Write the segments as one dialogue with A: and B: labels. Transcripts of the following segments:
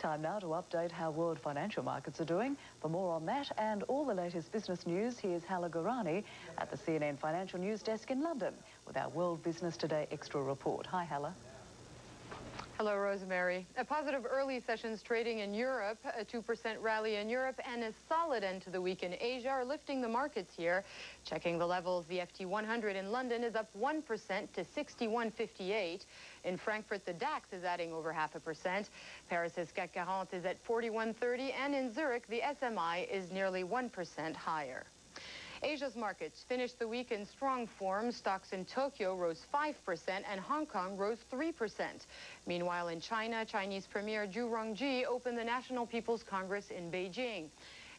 A: Time now to update how world financial markets are doing. For more on that and all the latest business news, here's Hala Gorani at the CNN Financial News Desk in London with our World Business Today Extra report. Hi, Hala.
B: Hello, Rosemary. A positive early sessions trading in Europe, a 2% rally in Europe, and a solid end to the week in Asia are lifting the markets here. Checking the levels, the FT 100 in London is up 1% to 61.58. In Frankfurt, the DAX is adding over 0.5%. Paris's CAC 40 is at 41.30, and in Zurich, the SMI is nearly 1% higher. Asia's markets finished the week in strong form. Stocks in Tokyo rose 5% and Hong Kong rose 3%. Meanwhile, in China, Chinese Premier Zhu Rongji opened the National People's Congress in Beijing.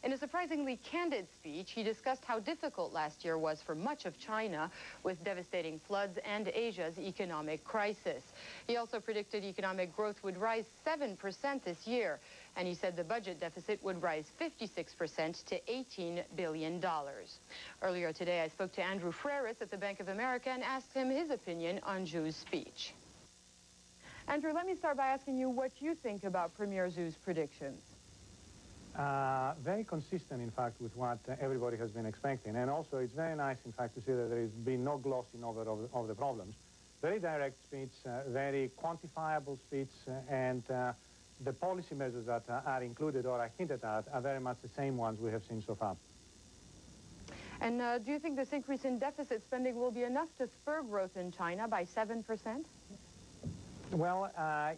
B: In a surprisingly candid speech, he discussed how difficult last year was for much of China, with devastating floods and Asia's economic crisis. He also predicted economic growth would rise 7% this year, and he said the budget deficit would rise 56% to $18 billion. Earlier today, I spoke to Andrew Freris at the Bank of America and asked him his opinion on Zhu's speech. Andrew, let me start by asking you what you think about Premier Zhu's predictions.
C: Very consistent, in fact, with what everybody has been expecting. And also, it's very nice, in fact, to see that there has been no glossing over of the problems. Very direct speech, very quantifiable speech, and the policy measures that are included or are hinted at are very much the same ones we have seen so far.
B: And do you think this increase in deficit spending will be enough to spur growth in China by 7%?
C: Well,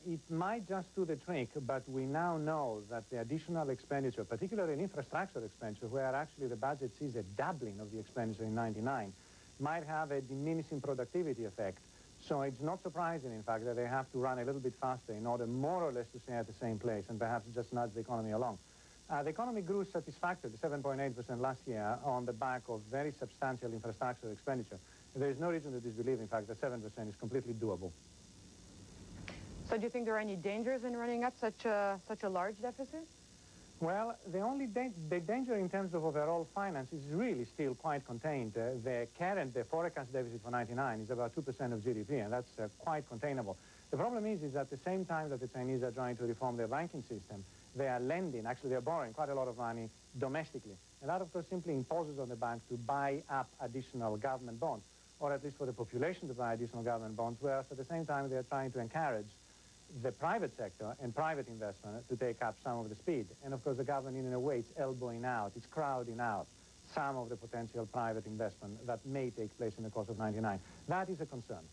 C: it might just do the trick, but we now know that the additional expenditure, particularly in infrastructure expenditure, where actually the budget sees a doubling of the expenditure in '99, might have a diminishing productivity effect. So it's not surprising, in fact, that they have to run a little bit faster in order more or less to stay at the same place and perhaps just nudge the economy along. The economy grew satisfactorily, 7.8% last year, on the back of very substantial infrastructure expenditure. There is no reason to disbelieve, in fact, that 7% is completely doable.
B: So do you think there are any dangers in running up such a large deficit?
C: Well, the danger in terms of overall finance is really still quite contained. The forecast deficit for '99 is about 2% of GDP, and that's quite containable. The problem is at the same time that the Chinese are trying to reform their banking system, they are lending, actually they're borrowing quite a lot of money domestically. And that, of course, simply imposes on the banks to buy up additional government bonds, or at least for the population to buy additional government bonds, whereas at the same time they're trying to encourage the private sector and private investment to take up some of the speed. And of course the government, in a way, it's elbowing out, it's crowding out some of the potential private investment that may take place in the course of '99. That is a concern.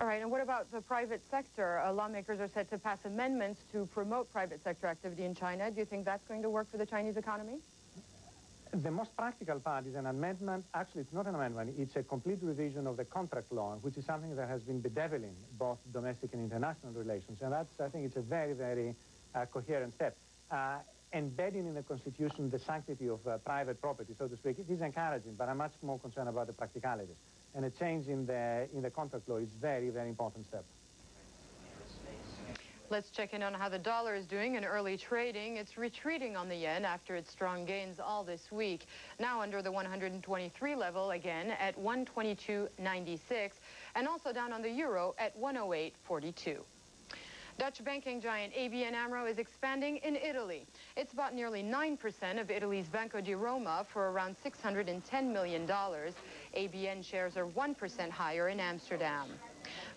B: All right, and what about the private sector? Lawmakers are set to pass amendments to promote private sector activity in China. Do you think that's going to work for the Chinese economy?
C: The most practical part is an amendment. Actually, it's not an amendment. It's a complete revision of the contract law, which is something that has been bedeviling both domestic and international relations. And that's, I think, it's a very, very coherent step. Embedding in the Constitution the sanctity of private property, so to speak, it is encouraging, but I'm much more concerned about the practicalities. And a change in the contract law is a very, very important step.
B: Let's check in on how the dollar is doing in early trading. It's retreating on the yen after its strong gains all this week. Now under the 123 level again at 122.96, and also down on the euro at 108.42. Dutch banking giant ABN AMRO is expanding in Italy. It's bought nearly 9% of Italy's Banco di Roma for around $610 million. ABN shares are 1% higher in Amsterdam.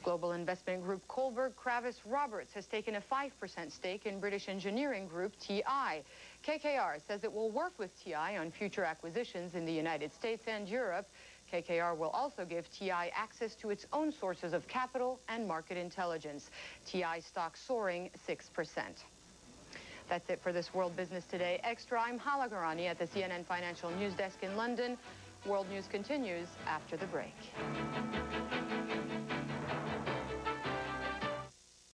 B: Global investment group Kohlberg Kravis Roberts has taken a 5% stake in British engineering group TI. KKR says it will work with TI on future acquisitions in the United States and Europe. KKR will also give TI access to its own sources of capital and market intelligence. TI stock soaring 6%. That's it for this World Business Today Extra. I'm Hala Gorani at the CNN Financial News Desk in London. World News continues after the break.